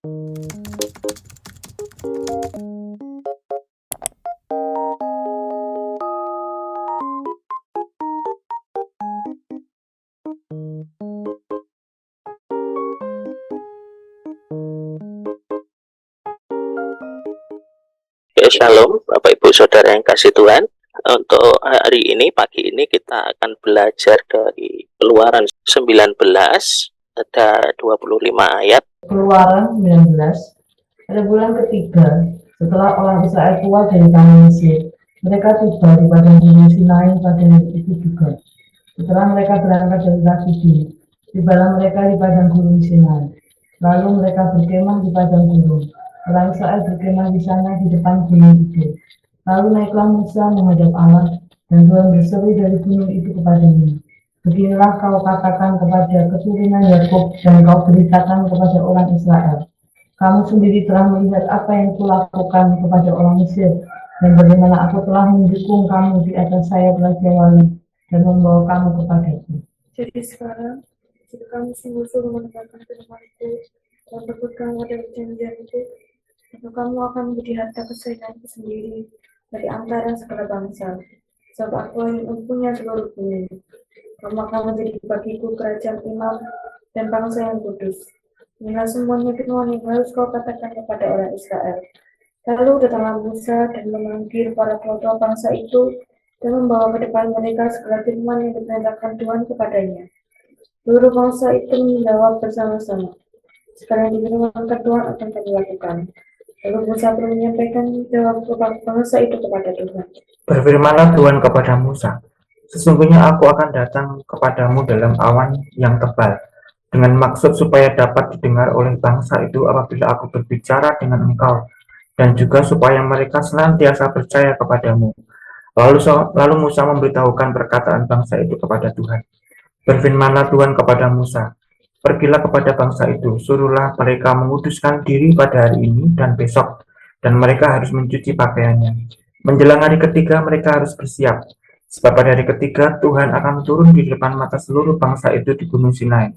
Oke, Shalom Bapak Ibu Saudara yang kasih Tuhan. Untuk hari ini, pagi ini kita akan belajar dari Keluaran 19, ada 25 ayat. Keluaran 19, pada bulan ketiga, setelah orang Israel keluar dari tanah Mesir, mereka tiba di padang gunung Sinai pada hari itu juga. Setelah mereka berangkat dari Rafidim, tibalah mereka di padang gunung Sinai. Lalu mereka berkemah di padang gunung. Orang Israel berkemah di sana di depan gunung itu. Lalu naiklah Musa menghadap Allah, dan Tuhan berseru dari gunung itu kepadanya, beginilah kau katakan kepada keturunan Yakub dan kau beritakan kepada orang Israel, kamu sendiri telah melihat apa yang kulakukan kepada orang Mesir, dan bagaimana aku telah mendukung kamu di atas sayap Raja Wali dan membawa kamu kepadaku. Jadi sekarang, jika kamu sungguh-sungguh menegakkan firman-Ku dan berpegang pada perjanjian-Ku, maka kamu akan menjadi harta kesayanganku sendiri dari antara segala bangsa, sebab aku yang mempunyai seluruh bumi. Kamu akan menjadi bagiku kerajaan imam dan bangsa yang kudus. Inilah semuanya firman yang harus kau katakan kepada orang Israel. Lalu datanglah Musa dan memanggil para tua bangsa itu dan membawa ke depan mereka segala firman yang diperintahkan Tuhan kepadanya. Seluruh bangsa itu menjawab bersama-sama, segala yang difirmankan Tuhan akan kami lakukan. Lalu Musa pun menyampaikan jawab bangsa itu kepada Tuhan. Berfirmanlah Tuhan kepada Musa, sesungguhnya aku akan datang kepadamu dalam awan yang tebal, dengan maksud supaya dapat didengar oleh bangsa itu apabila aku berbicara dengan engkau, dan juga supaya mereka senantiasa percaya kepadamu. Lalu Musa memberitahukan perkataan bangsa itu kepada Tuhan. Berfirmanlah Tuhan kepada Musa, pergilah kepada bangsa itu, suruhlah mereka menguduskan diri pada hari ini dan besok, dan mereka harus mencuci pakaiannya. Menjelang hari ketiga mereka harus bersiap, sebab pada hari ketiga Tuhan akan turun di depan mata seluruh bangsa itu di Gunung Sinai.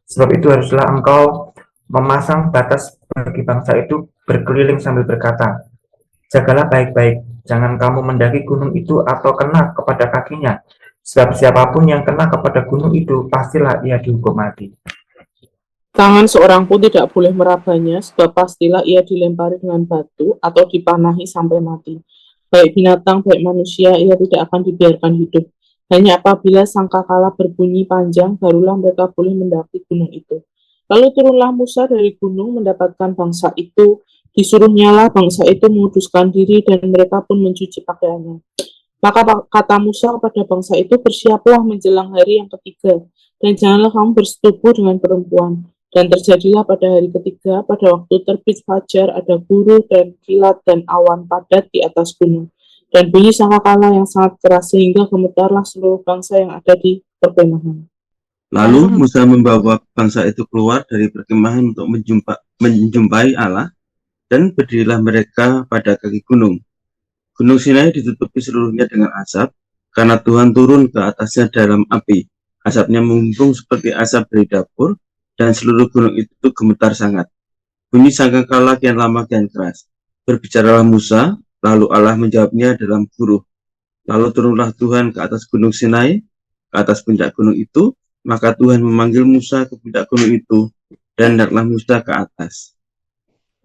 Sebab itu haruslah engkau memasang batas bagi bangsa itu berkeliling sambil berkata, jagalah baik-baik, jangan kamu mendaki gunung itu atau kena kepada kakinya, sebab siapapun yang kena kepada gunung itu pastilah ia dihukum mati. Tangan seorang pun tidak boleh merabanya, sebab pastilah ia dilempari dengan batu atau dipanahi sampai mati. Baik binatang, baik manusia, ia tidak akan dibiarkan hidup. Hanya apabila sangkakala berbunyi panjang, barulah mereka boleh mendaki gunung itu. Lalu turunlah Musa dari gunung mendapatkan bangsa itu. Disuruhnyalah bangsa itu menguduskan diri dan mereka pun mencuci pakaiannya. Maka kata Musa kepada bangsa itu, bersiaplah menjelang hari yang ketiga, dan janganlah kamu bersetubuh dengan perempuan. Dan terjadilah pada hari ketiga, pada waktu terbit fajar, ada guru dan kilat dan awan padat di atas gunung. Dan bunyi sangkakala yang sangat keras, sehingga gemetarlah seluruh bangsa yang ada di perkemahan. Lalu Musa membawa bangsa itu keluar dari perkemahan untuk menjumpai Allah, dan berdirilah mereka pada kaki gunung. Gunung Sinai ditutupi seluruhnya dengan asap, karena Tuhan turun ke atasnya dalam api. Asapnya mengembung seperti asap dari dapur, dan seluruh gunung itu gemetar sangat. Bunyi sangkakala kian lama kian keras. Berbicaralah Musa, lalu Allah menjawabnya dalam huruf. Lalu turunlah Tuhan ke atas gunung Sinai, ke atas puncak gunung itu, maka Tuhan memanggil Musa ke puncak gunung itu, dan naiklah Musa ke atas.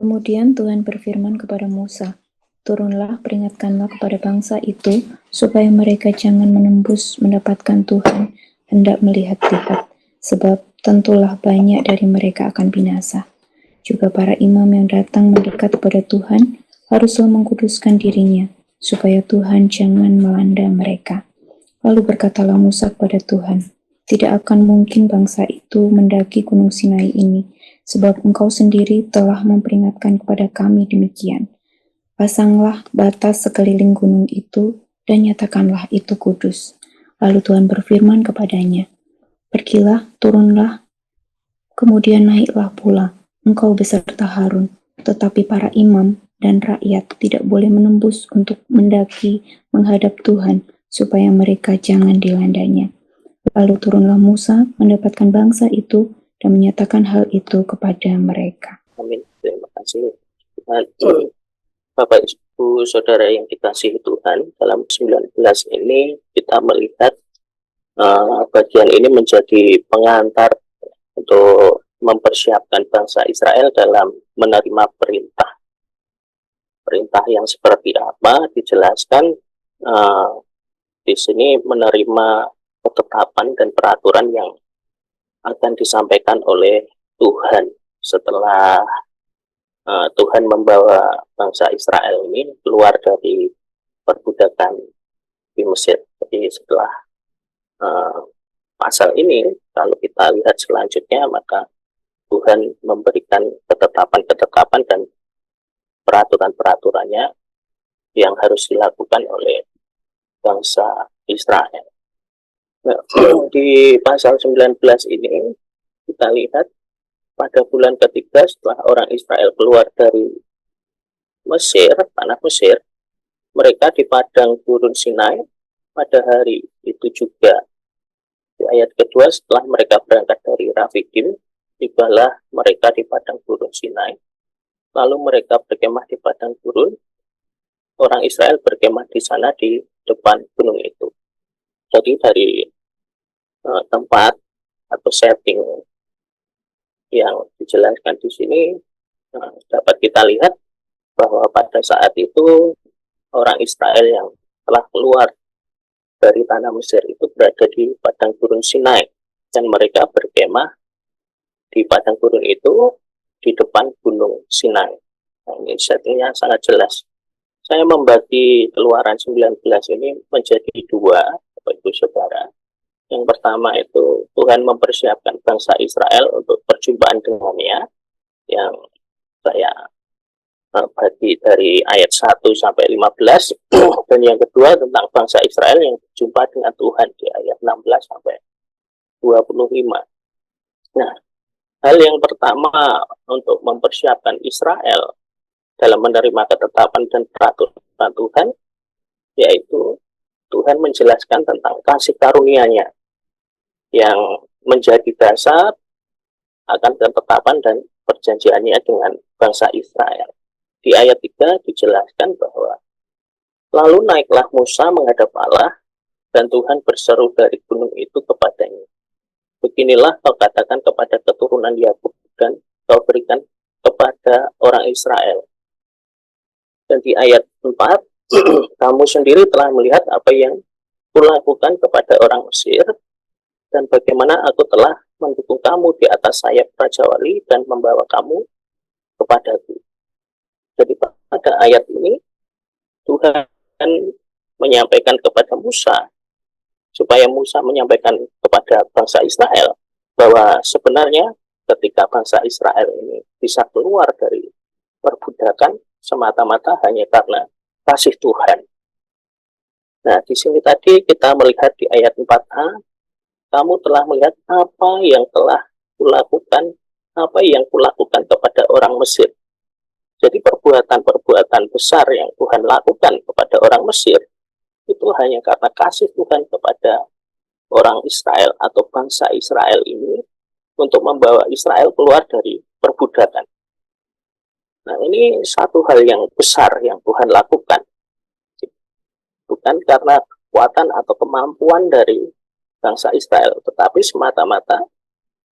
Kemudian Tuhan berfirman kepada Musa, turunlah, peringatkanlah kepada bangsa itu, supaya mereka jangan menembus mendapatkan Tuhan, hendak melihat-lihat, sebab tentulah banyak dari mereka akan binasa. Juga para imam yang datang mendekat kepada Tuhan, haruslah mengkuduskan dirinya, supaya Tuhan jangan melanda mereka. Lalu berkatalah Musa kepada Tuhan, tidak akan mungkin bangsa itu mendaki gunung Sinai ini, sebab engkau sendiri telah memperingatkan kepada kami demikian. Pasanglah batas sekeliling gunung itu, dan nyatakanlah itu kudus. Lalu Tuhan berfirman kepadanya, pergilah, turunlah, kemudian naiklah pula, engkau beserta Harun, tetapi para imam dan rakyat tidak boleh menembus untuk mendaki menghadap Tuhan, supaya mereka jangan dilandanya. Lalu turunlah Musa mendapatkan bangsa itu, dan menyatakan hal itu kepada mereka. Amin. kasih Tuhan. Bapak Ibu Saudara yang dikasihi Tuhan, dalam 19 ini kita melihat bagian ini menjadi pengantar untuk mempersiapkan bangsa Israel dalam menerima perintah. Perintah yang seperti apa dijelaskan di sini, menerima ketetapan dan peraturan yang akan disampaikan oleh Tuhan setelah Tuhan membawa bangsa Israel ini keluar dari perbudakan di Mesir. Jadi setelah pasal ini, kalau kita lihat selanjutnya, maka Tuhan memberikan ketetapan-ketetapan dan peraturan-peraturannya yang harus dilakukan oleh bangsa Israel. Nah, di pasal 19 ini kita lihat pada bulan ketiga setelah orang Israel keluar dari Mesir, tanah Mesir, mereka di padang gurun Sinai pada hari itu juga. Di ayat kedua, setelah mereka berangkat dari Rafidim, tibalah mereka di padang gurun Sinai. Lalu mereka berkemah di padang gurun. Orang Israel berkemah di sana di depan gunung itu. Jadi dari tempat atau setting yang dijelaskan di sini, dapat kita lihat bahwa pada saat itu orang Israel yang telah keluar dari tanah Mesir itu berada di padang gurun Sinai, dan mereka berkemah di padang gurun itu di depan gunung Sinai. Nah, ini settingnya sangat jelas. Saya membagi Keluaran 19 ini menjadi dua, Bapak Ibu Saudara. Yang pertama itu Tuhan mempersiapkan bangsa Israel untuk perjumpaan dengannya, yang saya bagi dari ayat 1 sampai 15, dan yang kedua tentang bangsa Israel yang berjumpa dengan Tuhan di ayat 16 sampai 25. Nah, hal yang pertama untuk mempersiapkan Israel dalam menerima ketetapan dan peraturan Tuhan, yaitu Tuhan menjelaskan tentang kasih karunia-Nya yang menjadi dasar akan ketetapan dan perjanjiannya dengan bangsa Israel. Di ayat 3 dijelaskan bahwa lalu naiklah Musa menghadap Allah, dan Tuhan berseru dari gunung itu kepadanya, beginilah kau katakan kepada keturunan Yakub dan kau berikan kepada orang Israel. Dan di ayat 4, kamu sendiri telah melihat apa yang kulakukan kepada orang Mesir, dan bagaimana aku telah mendukung kamu di atas sayap Raja Wali dan membawa kamu kepadaku. Jadi pada ayat ini Tuhan menyampaikan kepada Musa, supaya Musa menyampaikan kepada bangsa Israel bahwa sebenarnya ketika bangsa Israel ini bisa keluar dari perbudakan semata-mata hanya karena kasih Tuhan. Nah, di sini tadi kita melihat di ayat 4a, kamu telah melihat apa yang telah kulakukan, apa yang kulakukan kepada orang Mesir. Jadi perbuatan-perbuatan besar yang Tuhan lakukan kepada orang Mesir itu hanya karena kasih Tuhan kepada orang Israel atau bangsa Israel ini untuk membawa Israel keluar dari perbudakan. Nah, ini satu hal yang besar yang Tuhan lakukan. Bukan karena kekuatan atau kemampuan dari bangsa Israel, tetapi semata-mata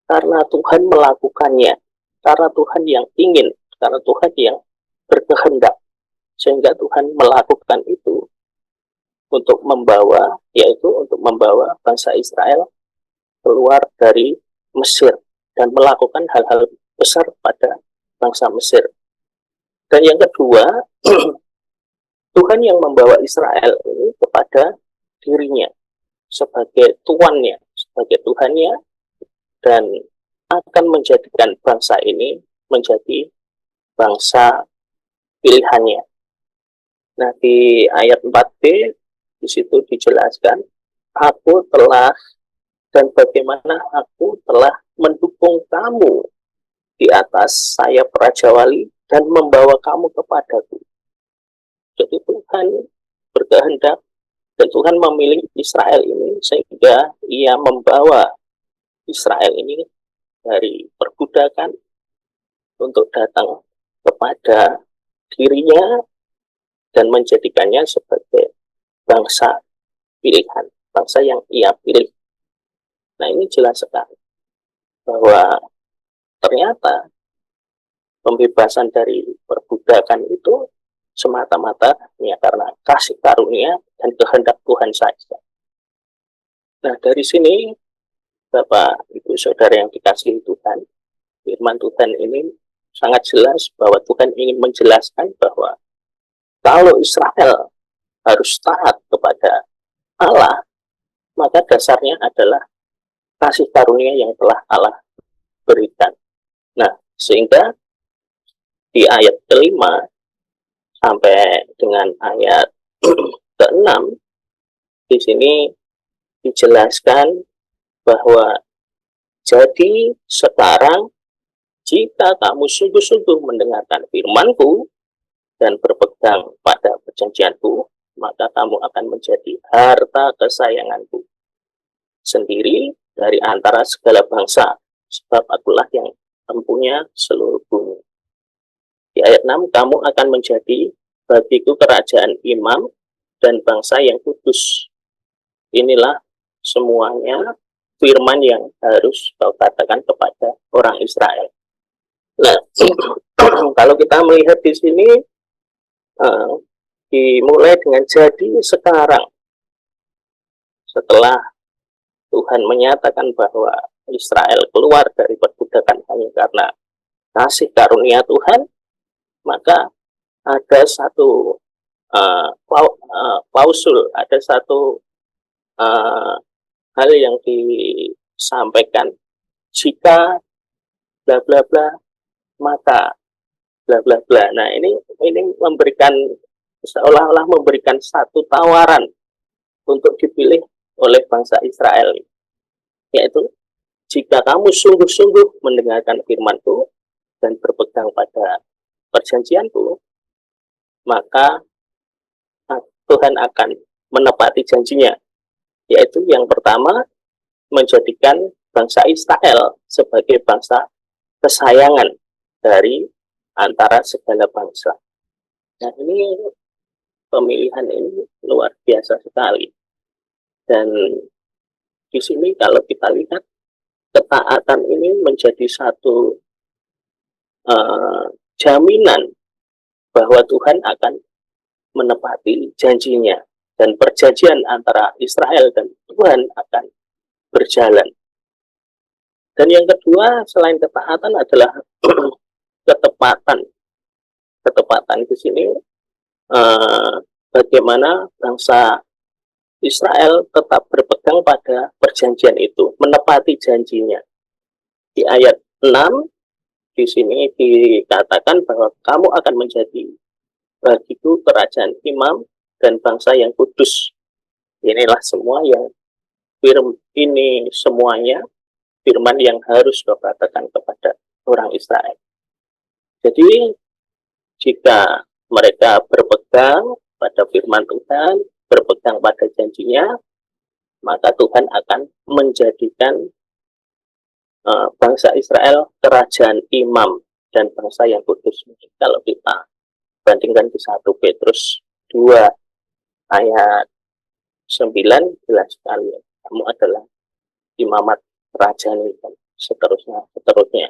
karena Tuhan melakukannya, karena Tuhan yang ingin, karena Tuhan yang berkehendak, sehingga Tuhan melakukan itu untuk membawa, yaitu untuk membawa bangsa Israel keluar dari Mesir dan melakukan hal-hal besar pada bangsa Mesir. Dan yang kedua, Tuhan yang membawa Israel ini kepada dirinya sebagai tuannya, sebagai Tuhannya, dan akan menjadikan bangsa ini menjadi bangsa pilihannya. Nah, di ayat 4b di situ dijelaskan, aku telah, dan bagaimana aku telah mendukung kamu di atas sayap Raja Wali dan membawa kamu kepadaku. Jadi Tuhan berkehendak dan Tuhan memilih Israel ini sehingga ia membawa Israel ini dari perbudakan untuk datang kepada dirinya dan menjadikannya sebagai bangsa pilihan, bangsa yang ia pilih. Nah, ini jelas sekali bahwa ternyata pembebasan dari perbudakan itu semata-mata ya karena kasih karunia dan kehendak Tuhan saja. Nah, dari sini Bapak, Ibu, Saudara yang dikasihi Tuhan, firman Tuhan ini sangat jelas bahwa Tuhan ingin menjelaskan bahwa kalau Israel harus taat kepada Allah, maka dasarnya adalah kasih karunia yang telah Allah berikan. Nah, sehingga di ayat kelima sampai dengan ayat ke-6 di sini dijelaskan bahwa jadi sekarang jika kamu sungguh-sungguh mendengarkan firman-Ku dan berpegang pada perjanjian-Ku, maka kamu akan menjadi harta kesayangan-Ku sendiri dari antara segala bangsa, sebab Akulah yang mempunyai seluruh bumi. Di ayat 6, kamu akan menjadi bagiku kerajaan imam dan bangsa yang kudus. Inilah semuanya firman yang harus kau katakan kepada orang Israel. Nah, kalau kita melihat di sini, dimulai dengan jadi sekarang. Setelah Tuhan menyatakan bahwa Israel keluar dari perbudakan hanya karena kasih karunia Tuhan, maka ada satu klausul, ada satu hal yang disampaikan, jika bla bla bla maka bla bla bla. Nah, ini memberikan seolah-olah memberikan satu tawaran untuk dipilih oleh bangsa Israel, yaitu jika kamu sungguh-sungguh mendengarkan firman-Ku dan berpegang pada perjanjian-Ku, maka Tuhan akan menepati janjinya, yaitu yang pertama menjadikan bangsa Israel sebagai bangsa kesayangan dari antara segala bangsa. Nah, ini pemilihan ini luar biasa sekali. Dan di sini kalau kita lihat, ketaatan ini menjadi satu jaminan bahwa Tuhan akan menepati janjinya, dan perjanjian antara Israel dan Tuhan akan berjalan. Dan yang kedua, selain ketaatan adalah ketepatan. Ketepatan di sini bagaimana bangsa Israel tetap berpegang pada perjanjian itu, menepati janjinya. Di ayat 6 di sini dikatakan bahwa kamu akan menjadi bagiku kerajaan imam dan bangsa yang kudus. Inilah semua yang ini semuanya firman yang harus kau katakan kepada orang Israel. Jadi jika mereka berpegang pada firman Tuhan, berpegang pada janjinya, maka Tuhan akan menjadikan bangsa Israel kerajaan imam dan bangsa yang kudus. Kalau kita bandingkan di 1 Petrus 2 ayat 9, jelas sekali, kamu adalah imamat kerajaan dan seterusnya.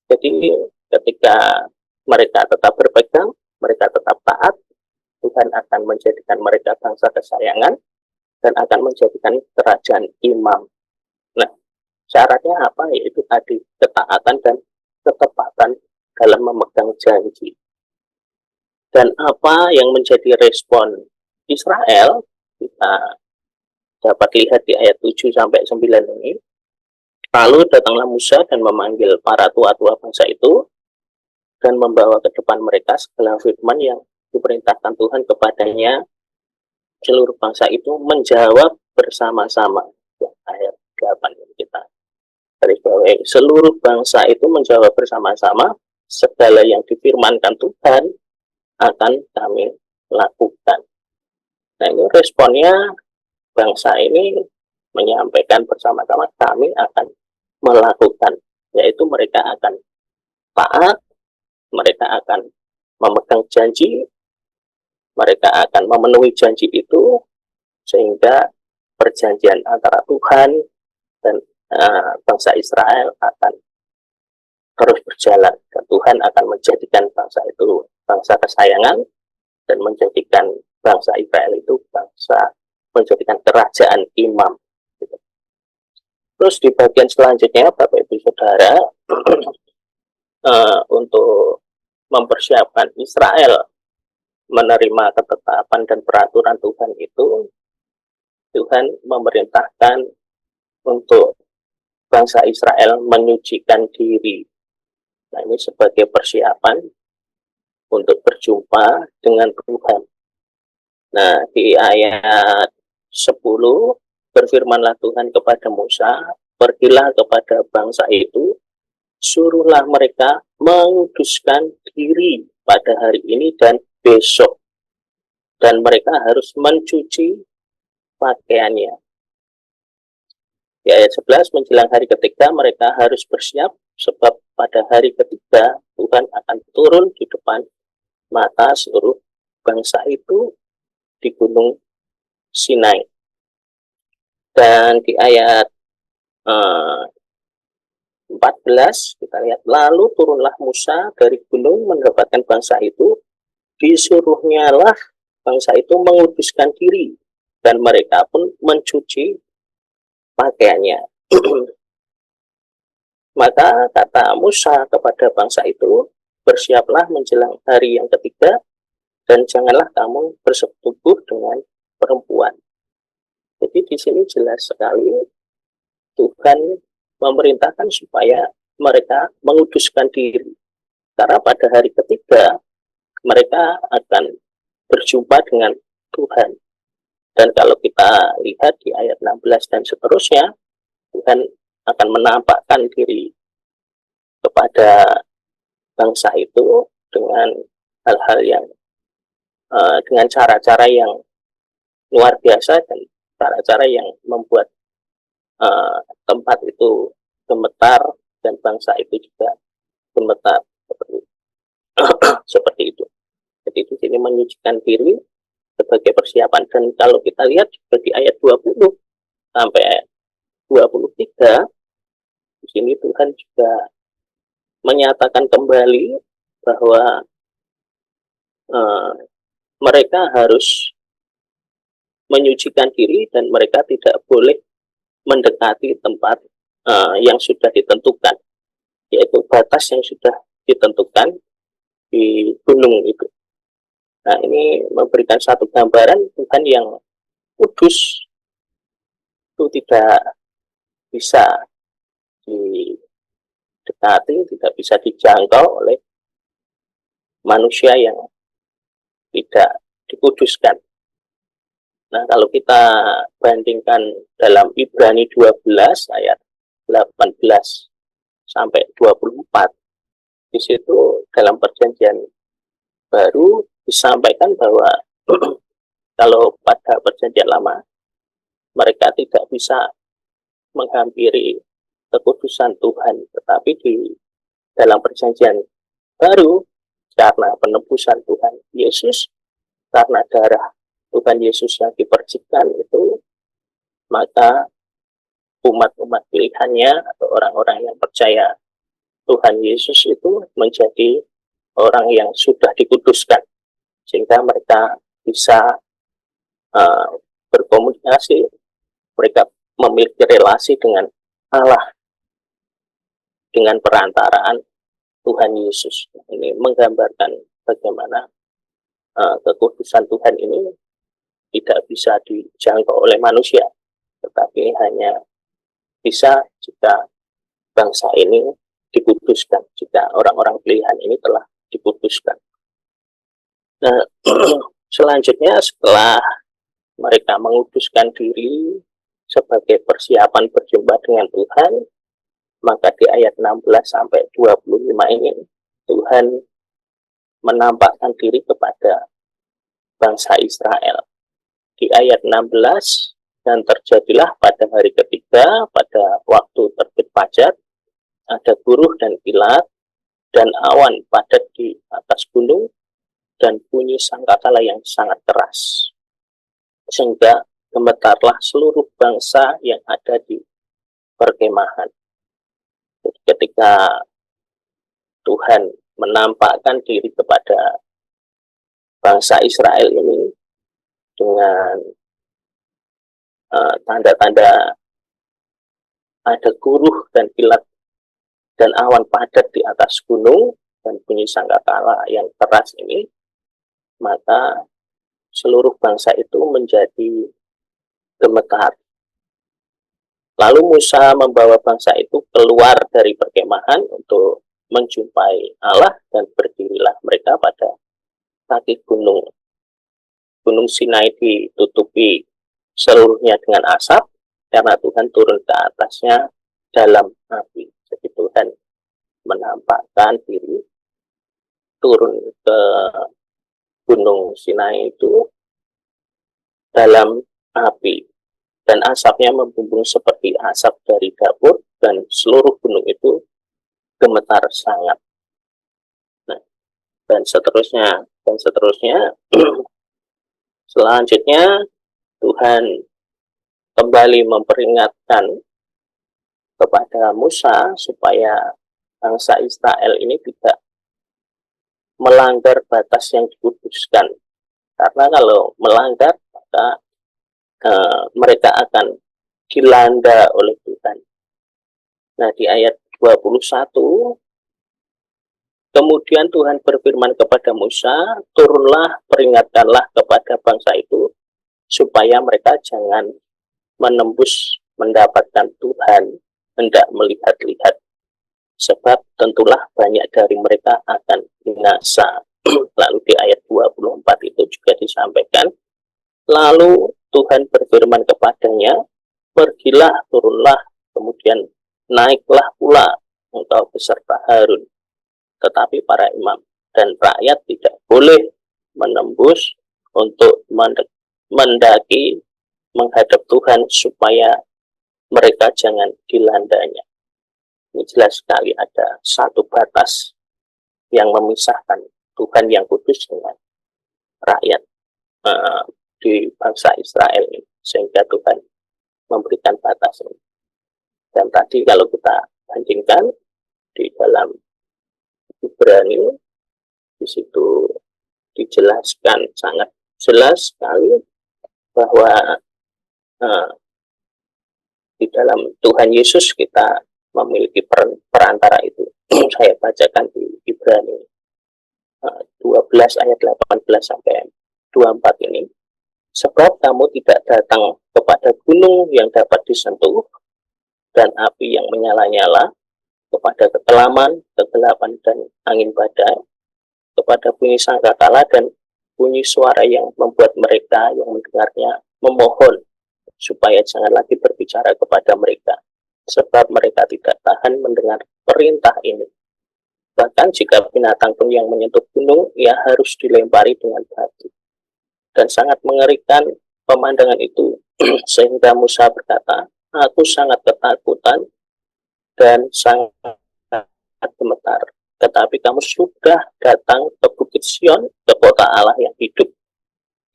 Jadi ketika mereka tetap berpegang, mereka tetap taat, Tuhan akan menjadikan mereka bangsa kesayangan dan akan menjadikan kerajaan imam. Nah, syaratnya apa? Yaitu tadi ketaatan dan ketepatan dalam memegang janji. Dan apa yang menjadi respon Israel, kita dapat lihat di ayat 7 sampai 9 ini. Lalu datanglah Musa dan memanggil para tua-tua bangsa itu dan membawa ke depan mereka segala firman yang diperintahkan Tuhan kepadanya. Seluruh bangsa itu menjawab bersama-sama. Ayat 8 ini kita garis bawahi. Seluruh bangsa itu menjawab bersama-sama, segala yang difirmankan Tuhan akan kami lakukan. Nah, ini responnya bangsa ini menyampaikan bersama-sama, kami akan melakukan, yaitu mereka akan taat, mereka akan memegang janji, mereka akan memenuhi janji itu, sehingga perjanjian antara Tuhan dan bangsa Israel akan terus berjalan, dan Tuhan akan menjadikan bangsa itu bangsa kesayangan, dan menjadikan bangsa Israel itu menjadikan kerajaan imam. Gitu. Terus di bagian selanjutnya, Bapak Ibu Saudara, untuk mempersiapkan Israel menerima ketetapan dan peraturan Tuhan itu, Tuhan memerintahkan untuk bangsa Israel menyucikan diri. Nah, ini sebagai persiapan untuk berjumpa dengan Tuhan. Nah, di ayat 10, berfirmanlah Tuhan kepada Musa, pergilah kepada bangsa itu, suruhlah mereka menguduskan diri pada hari ini dan besok, dan mereka harus mencuci pakaiannya. Di ayat 11, menjelang hari ketiga mereka harus bersiap, sebab pada hari ketiga Tuhan akan turun di depan mata seluruh bangsa itu di Gunung Sinai. Dan di ayat 14 kita lihat, lalu turunlah Musa dari gunung mendapatkan bangsa itu, disuruhnyalah bangsa itu menguduskan diri, dan mereka pun mencuci pakaiannya. Maka kata Musa kepada bangsa itu, bersiaplah menjelang hari yang ketiga, dan janganlah kamu bersetubuh dengan perempuan. Jadi di sini jelas sekali Tuhan memerintahkan supaya mereka menguduskan diri, karena pada hari ketiga mereka akan berjumpa dengan Tuhan. Dan kalau kita lihat di ayat 16 dan seterusnya, Tuhan akan menampakkan diri kepada bangsa itu dengan hal-hal yang dengan cara-cara yang luar biasa, dan cara-cara yang membuat tempat itu gemetar dan bangsa itu juga gemetar seperti itu. Jadi di sini menyucikan diri sebagai persiapan. Dan kalau kita lihat juga di ayat 20 sampai ayat 23, di sini Tuhan juga menyatakan kembali bahwa mereka harus menyucikan diri, dan mereka tidak boleh mendekati tempat yang sudah ditentukan, yaitu batas yang sudah ditentukan di gunung itu. Nah, ini memberikan satu gambaran Tuhan yang kudus itu tidak bisa didekati, tidak bisa dijangkau oleh manusia yang tidak dikuduskan. Nah, kalau kita bandingkan dalam Ibrani 12 ayat 18 sampai 24, di situ dalam perjanjian baru disampaikan bahwa kalau pada perjanjian lama mereka tidak bisa menghampiri kekudusan Tuhan, tetapi di dalam perjanjian baru, karena penebusan Tuhan Yesus, karena darah Tuhan Yesus yang dipercikan itu, maka umat-umat pilihannya atau orang-orang yang percaya Tuhan Yesus itu menjadi orang yang sudah dikuduskan, sehingga mereka bisa berkomunikasi, mereka memiliki relasi dengan Allah dengan perantaraan Tuhan Yesus. Ini menggambarkan bagaimana kekudusan Tuhan ini tidak bisa dijangkau oleh manusia, tetapi hanya bisa jika bangsa ini dikuduskan, jika orang-orang pilihan ini telah dikuduskan. Nah, selanjutnya setelah mereka menguduskan diri sebagai persiapan berjumpa dengan Tuhan, maka di ayat 16 sampai 25 ini Tuhan menampakkan diri kepada bangsa Israel. Di ayat 16, dan terjadilah pada hari ketiga, pada waktu terbit fajar, ada buruh dan kilat, dan awan padat di atas gunung, dan bunyi sangkakala yang sangat keras. Sehingga gemetarlah seluruh bangsa yang ada di perkemahan. Jadi ketika Tuhan menampakkan diri kepada bangsa Israel ini dengan tanda-tanda ada guruh dan kilat dan awan padat di atas gunung dan bunyi sangkakala yang keras ini, maka seluruh bangsa itu menjadi gemetar. Lalu Musa membawa bangsa itu keluar dari perkemahan untuk menjumpai Allah, dan berdirilah mereka pada kaki gunung. Gunung Sinai ditutupi seluruhnya dengan asap karena Tuhan turun ke atasnya dalam api. Jadi Tuhan menampakkan diri turun ke Gunung Sinai itu dalam api, dan asapnya membumbung seperti asap dari dapur, dan seluruh gunung itu gemetar sangat. Nah, dan seterusnya. Selanjutnya Tuhan kembali memperingatkan kepada Musa supaya bangsa Israel ini tidak melanggar batas yang dikuduskan. Karena kalau melanggar, maka mereka akan dilanda oleh Tuhan. Nah, di ayat 21, kemudian Tuhan berfirman kepada Musa, turunlah, peringatkanlah kepada bangsa itu, supaya mereka jangan menembus mendapatkan Tuhan hendak melihat-lihat. Sebab tentulah banyak dari mereka akan binasa. Lalu di ayat 24 itu juga disampaikan, lalu Tuhan berfirman kepadanya, pergilah, turunlah, kemudian naiklah pula engkau beserta Harun. Tetapi para imam dan rakyat tidak boleh menembus untuk mendaki menghadap Tuhan, supaya mereka jangan dilandanya. Ini jelas sekali ada satu batas yang memisahkan Tuhan yang kudus dengan rakyat di bangsa Israel ini, sehingga Tuhan memberikan batas ini. Dan tadi kalau kita bandingkan di dalam Ibrani, di situ dijelaskan sangat jelas sekali bahwa di dalam Tuhan Yesus kita memiliki perantara itu. Saya bacakan di Ibrani 12 ayat 18 sampai 24 ini. Sebab kamu tidak datang kepada gunung yang dapat disentuh, dan api yang menyala-nyala, kepada kekelaman, kegelapan, dan angin badai, kepada bunyi sangkakala dan bunyi suara yang membuat mereka yang mendengarnya memohon supaya jangan lagi berbicara kepada mereka, sebab mereka tidak tahan mendengar perintah ini. Bahkan jika binatang pun yang menyentuh gunung, ia harus dilempari dengan batu. Dan sangat mengerikan pemandangan itu, sehingga Musa berkata, aku sangat ketakutan dan sangat gemetar. Tetapi kamu sudah datang ke Bukit Sion, ke kota Allah yang hidup,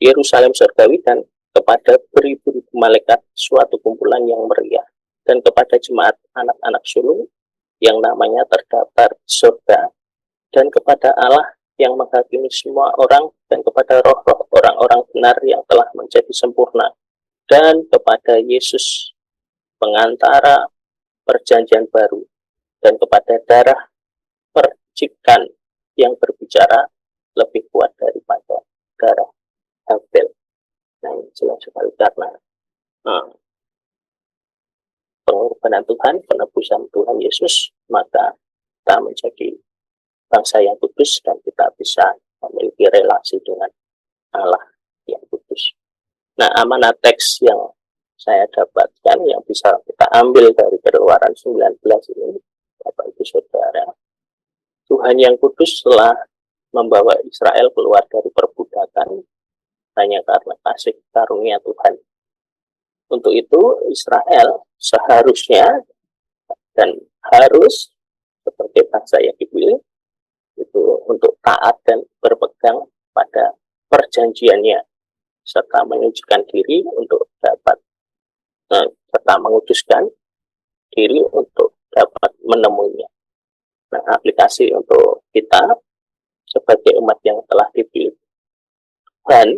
Yerusalem surgawi, dan kepada beribu-ribu malaikat suatu kumpulan yang meriah, dan kepada jemaat anak-anak sulung yang namanya terdaftar surga, dan kepada Allah yang menghakimi semua orang, dan kepada roh-roh orang-orang benar yang telah menjadi sempurna, dan kepada Yesus pengantara perjanjian baru, dan kepada darah percikan yang berbicara lebih kuat daripada darah Habel. Nah, ini jelas sekali karena pengorbanan Tuhan, penebusan Tuhan Yesus, maka kita menjadi bangsa yang kudus, dan kita bisa memiliki relasi dengan Allah yang kudus. Nah, amanat teks yang saya dapatkan yang bisa kita ambil dari Keluaran 19 ini, Bapak Ibu Saudara, Tuhan yang kudus telah membawa Israel keluar dari perbudakan hanya karena kasih karunia Tuhan. Untuk itu Israel seharusnya dan harus seperti bangsa yang dipilih yaitu untuk taat dan berpegang pada perjanjiannya, serta menyucikan diri untuk dapat serta menguduskan diri untuk dapat menemuinya. Nah, aplikasi untuk kita sebagai umat yang telah dipilih dan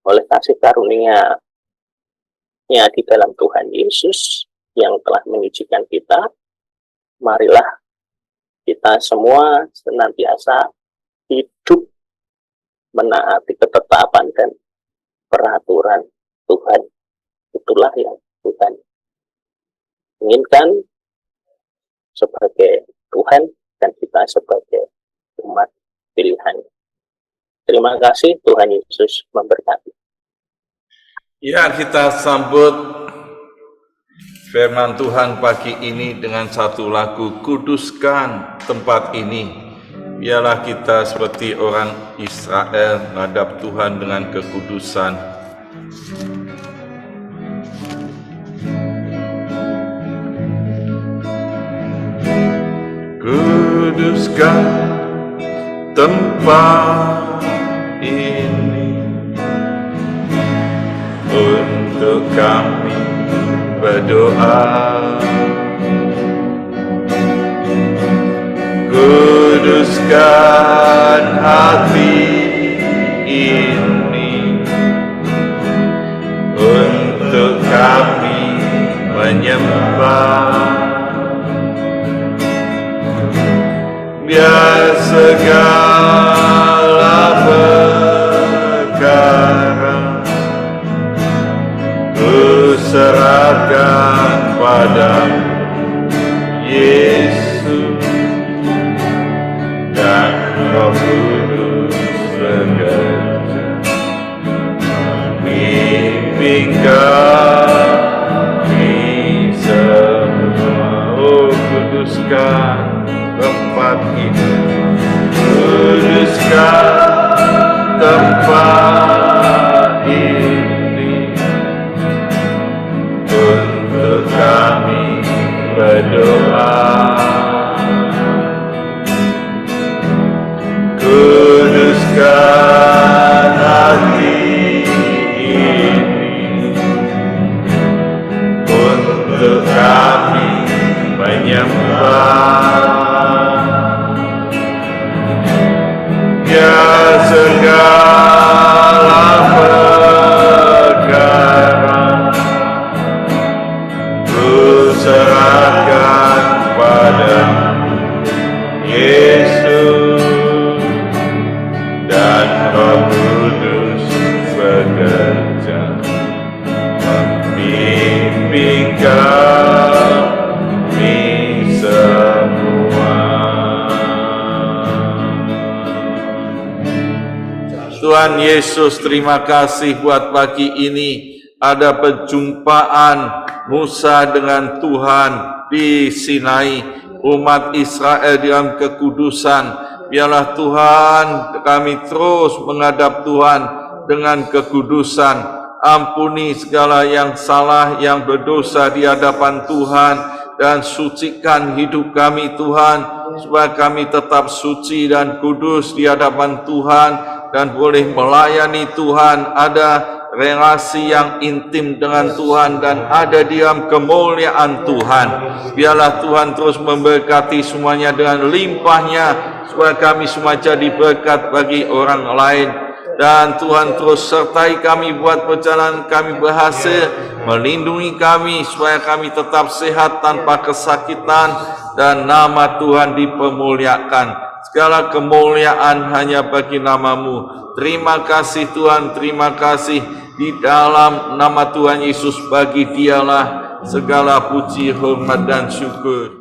oleh kasih karunia-Nya di dalam Tuhan Yesus yang telah menyucikan kita, marilah kita semua senantiasa hidup menaati ketetapan dan peraturan Tuhan. Itulah yang Tuhan inginkan sebagai Tuhan dan kita sebagai umat pilihan. Terima kasih, Tuhan Yesus memberkati. Ya, kita sambut firman Tuhan pagi ini dengan satu lagu, Kuduskan Tempat Ini. Biarlah kita seperti orang Israel menghadap Tuhan dengan kekudusan. Kuduskan tempat ini untuk kami berdoa. Kuduskan hati ini untuk kami menyembah. Biar segala perkara ku serahkan padamu, Yesus, dan Roh Kudus bekerja memimpin kami semua. Oh, kuduskan tempat ini, kuduskan tempat ini untuk kami berdoa. Kuduskan hati ini untuk kami menyembah. Ya, segala perkara ku serahkan padamu, Yesus, dan Roh Kudus bekerja memimpin kami semua. Tuhan Yesus, terima kasih buat pagi ini ada perjumpaan Musa dengan Tuhan di Sinai, umat Israel dalam kekudusan. Biarlah Tuhan kami terus menghadap Tuhan dengan kekudusan. Ampuni segala yang salah, yang berdosa di hadapan Tuhan, dan sucikan hidup kami Tuhan, supaya kami tetap suci dan kudus di hadapan Tuhan, dan boleh melayani Tuhan, ada relasi yang intim dengan Tuhan, dan ada di dalam kemuliaan Tuhan. Biarlah Tuhan terus memberkati semuanya dengan limpahnya, supaya kami semua jadi berkat bagi orang lain. Dan Tuhan terus sertai kami buat perjalanan kami berhasil, melindungi kami supaya kami tetap sehat tanpa kesakitan, dan nama Tuhan dipermuliakan. Segala kemuliaan hanya bagi nama-Mu. Terima kasih Tuhan, terima kasih. Di dalam nama Tuhan Yesus, bagi Dialah segala puji, hormat, dan syukur.